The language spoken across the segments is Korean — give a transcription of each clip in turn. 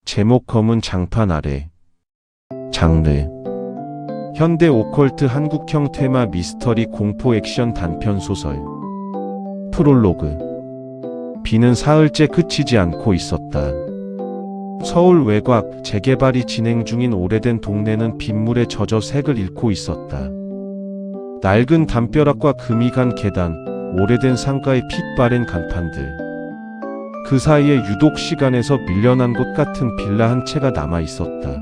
제목 검은 장판 아래. 장르 현대 오컬트 한국형 테마 미스터리 공포 액션 단편 소설. 프롤로그 비는 사흘째 그치지 않고 있었다. 서울 외곽 재개발이 진행 중인 오래된 동네는 빗물에 젖어 색을 잃고 있었다. 낡은 담벼락과 금이 간 계단, 오래된 상가의 핏바랜 간판들. 그 사이에 유독 시간에서 밀려난 것 같은 빌라 한 채가 남아 있었다.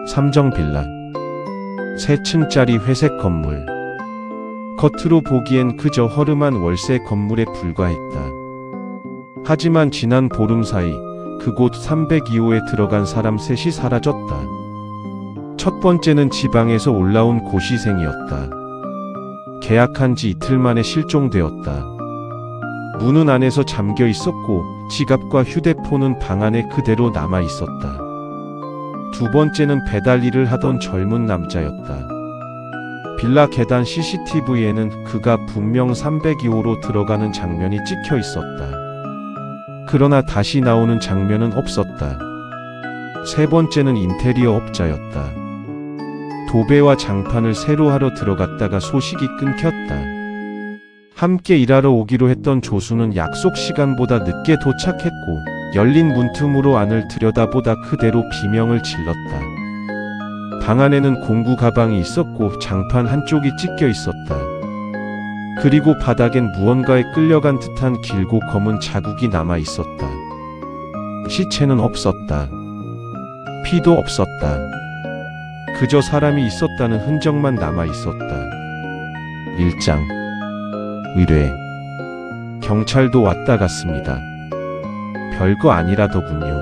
삼정 빌라. 3층짜리 회색 건물. 겉으로 보기엔 그저 허름한 월세 건물에 불과했다. 하지만 지난 보름 사이 그곳 302호에 들어간 사람 셋이 사라졌다. 첫 번째는 지방에서 올라온 고시생이었다. 계약한 지 이틀 만에 실종되었다. 문은 안에서 잠겨 있었고 지갑과 휴대폰은 방 안에 그대로 남아 있었다. 두 번째는 배달 일을 하던 젊은 남자였다. 빌라 계단 CCTV에는 그가 분명 302호로 들어가는 장면이 찍혀 있었다. 그러나 다시 나오는 장면은 없었다. 세 번째는 인테리어 업자였다. 도배와 장판을 새로 하러 들어갔다가 소식이 끊겼다. 함께 일하러 오기로 했던 조수는 약속 시간보다 늦게 도착했고 열린 문틈으로 안을 들여다보다 그대로 비명을 질렀다. 방 안에는 공구 가방이 있었고 장판 한쪽이 찢겨 있었다. 그리고 바닥엔 무언가에 끌려간 듯한 길고 검은 자국이 남아 있었다. 시체는 없었다. 피도 없었다. 그저 사람이 있었다는 흔적만 남아 있었다. 일장 의뢰. 경찰도 왔다 갔습니다. 별거 아니라더군요.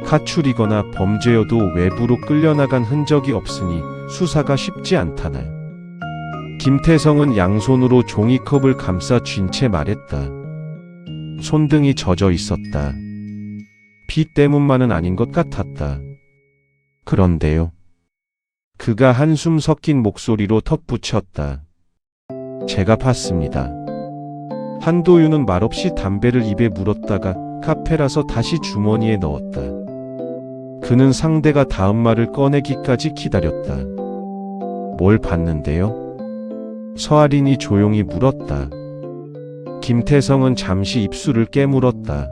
가출이거나 범죄여도 외부로 끌려나간 흔적이 없으니 수사가 쉽지 않다네. 김태성은 양손으로 종이컵을 감싸 쥔 채 말했다. 손등이 젖어 있었다. 비 때문만은 아닌 것 같았다. 그런데요. 그가 한숨 섞인 목소리로 덧붙였다. 제가 봤습니다. 한도윤은 말없이 담배를 입에 물었다가 카페라서 다시 주머니에 넣었다. 그는 상대가 다음 말을 꺼내기까지 기다렸다. 뭘 봤는데요? 서아린이 조용히 물었다. 김태성은 잠시 입술을 깨물었다.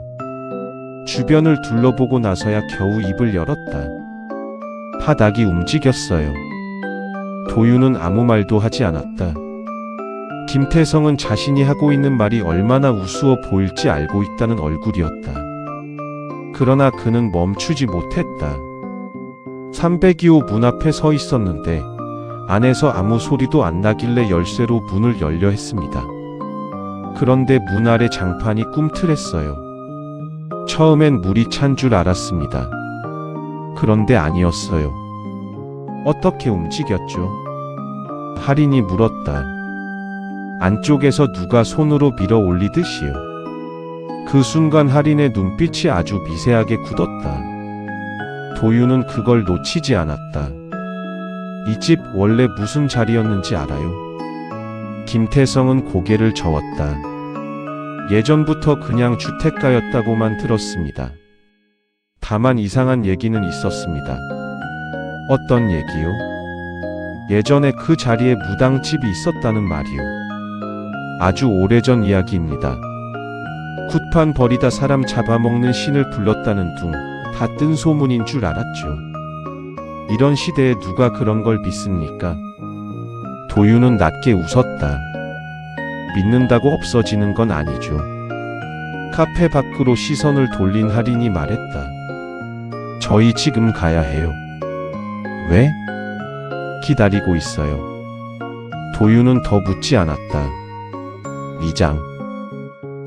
주변을 둘러보고 나서야 겨우 입을 열었다. 바닥이 움직였어요. 도윤은 아무 말도 하지 않았다. 김태성은 자신이 하고 있는 말이 얼마나 우스워 보일지 알고 있다는 얼굴이었다. 그러나 그는 멈추지 못했다. 302호 문 앞에 서 있었는데 안에서 아무 소리도 안 나길래 열쇠로 문을 열려 했습니다. 그런데 문 아래 장판이 꿈틀했어요. 처음엔 물이 찬 줄 알았습니다. 그런데 아니었어요. 어떻게 움직였죠? 할인이 물었다. 안쪽에서 누가 손으로 밀어 올리듯이요. 그 순간 할인의 눈빛이 아주 미세하게 굳었다. 도윤은 그걸 놓치지 않았다. 이 집 원래 무슨 자리였는지 알아요? 김태성은 고개를 저었다. 예전부터 그냥 주택가였다고만 들었습니다. 다만 이상한 얘기는 있었습니다. 어떤 얘기요? 예전에 그 자리에 무당집이 있었다는 말이요. 아주 오래전 이야기입니다. 굿판 버리다 사람 잡아먹는 신을 불렀다는 둥, 다 뜬 소문인 줄 알았죠. 이런 시대에 누가 그런 걸 믿습니까? 도윤은 낮게 웃었다. 믿는다고 없어지는 건 아니죠. 카페 밖으로 시선을 돌린 할인이 말했다. 저희 지금 가야 해요. 왜? 기다리고 있어요. 도윤은 더 묻지 않았다. 2장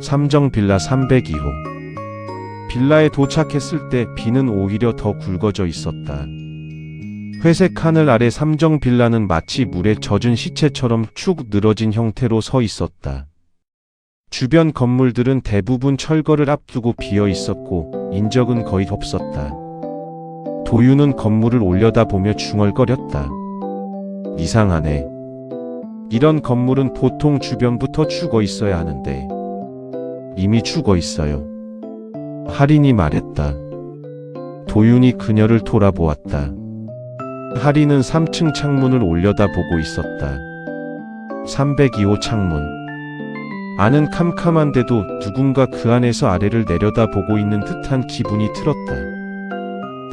삼정 빌라 302호. 빌라에 도착했을 때 비는 오히려 더 굵어져 있었다. 회색 하늘 아래 삼정 빌라는 마치 물에 젖은 시체처럼 축 늘어진 형태로 서 있었다. 주변 건물들은 대부분 철거를 앞두고 비어 있었고 인적은 거의 없었다. 도윤은 건물을 올려다보며 중얼거렸다. 이상하네. 이런 건물은 보통 주변부터 죽어 있어야 하는데 이미 죽어 있어요. 할인이 말했다. 도윤이 그녀를 돌아보았다. 하리는 3층 창문을 올려다보고 있었다. 302호 창문. 안은 캄캄한데도 누군가 그 안에서 아래를 내려다보고 있는 듯한 기분이 들었다.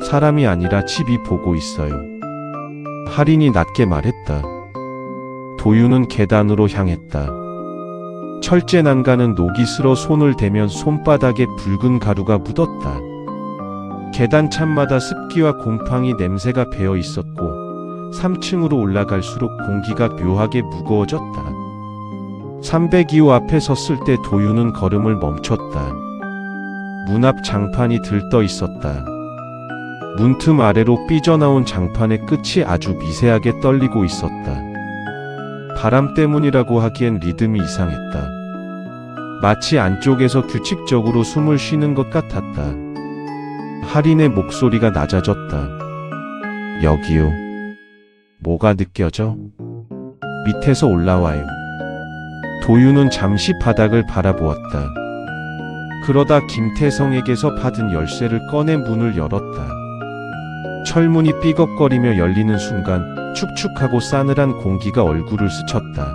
사람이 아니라 집이 보고 있어요. 하린이 낮게 말했다. 도윤은 계단으로 향했다. 철제 난간은 녹이 슬어 손을 대면 손바닥에 붉은 가루가 묻었다. 계단 찬마다 습기와 곰팡이 냄새가 배어 있었고 3층으로 올라갈수록 공기가 묘하게 무거워졌다. 302호 앞에 섰을 때 도윤은 걸음을 멈췄다. 문 앞 장판이 들떠 있었다. 문틈 아래로 삐져나온 장판의 끝이 아주 미세하게 떨리고 있었다. 바람 때문이라고 하기엔 리듬이 이상했다. 마치 안쪽에서 규칙적으로 숨을 쉬는 것 같았다. 하린의 목소리가 낮아졌다. 여기요. 뭐가 느껴져? 밑에서 올라와요. 도윤은 잠시 바닥을 바라보았다. 그러다 김태성에게서 받은 열쇠를 꺼내 문을 열었다. 철문이 삐걱거리며 열리는 순간 축축하고 싸늘한 공기가 얼굴을 스쳤다.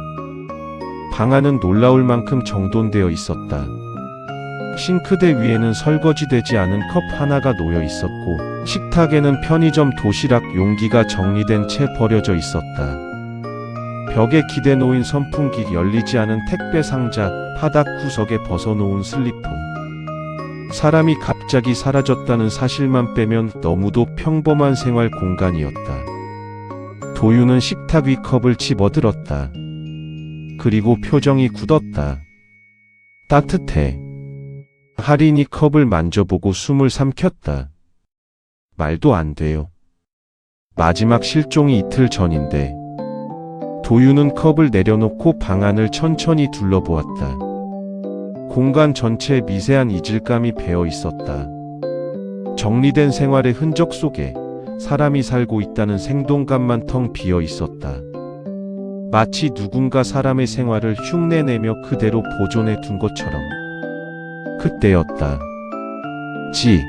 방 안은 놀라울 만큼 정돈되어 있었다. 싱크대 위에는 설거지되지 않은 컵 하나가 놓여 있었고 식탁에는 편의점 도시락 용기가 정리된 채 버려져 있었다. 벽에 기대 놓인 선풍기, 열리지 않은 택배 상자, 바닥 구석에 벗어놓은 슬리퍼. 사람이 갑자기 사라졌다는 사실만 빼면 너무도 평범한 생활 공간이었다. 도윤은 식탁 위 컵을 집어들었다. 그리고 표정이 굳었다. 따뜻해. 하린이 컵을 만져보고 숨을 삼켰다. 말도 안 돼요. 마지막 실종이 이틀 전인데. 도윤은 컵을 내려놓고 방 안을 천천히 둘러보았다. 공간 전체에 미세한 이질감이 배어 있었다. 정리된 생활의 흔적 속에 사람이 살고 있다는 생동감만 텅 비어 있었다. 마치 누군가 사람의 생활을 흉내내며 그대로 보존해 둔 것처럼. 그때였다. 지.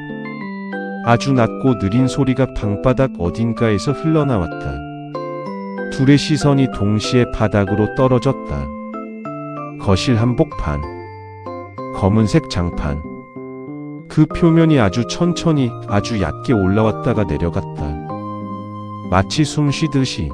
아주 낮고 느린 소리가 방바닥 어딘가에서 흘러나왔다. 둘의 시선이 동시에 바닥으로 떨어졌다. 거실 한복판. 검은색 장판. 그 표면이 아주 천천히, 아주 얕게 올라왔다가 내려갔다. 마치 숨 쉬듯이.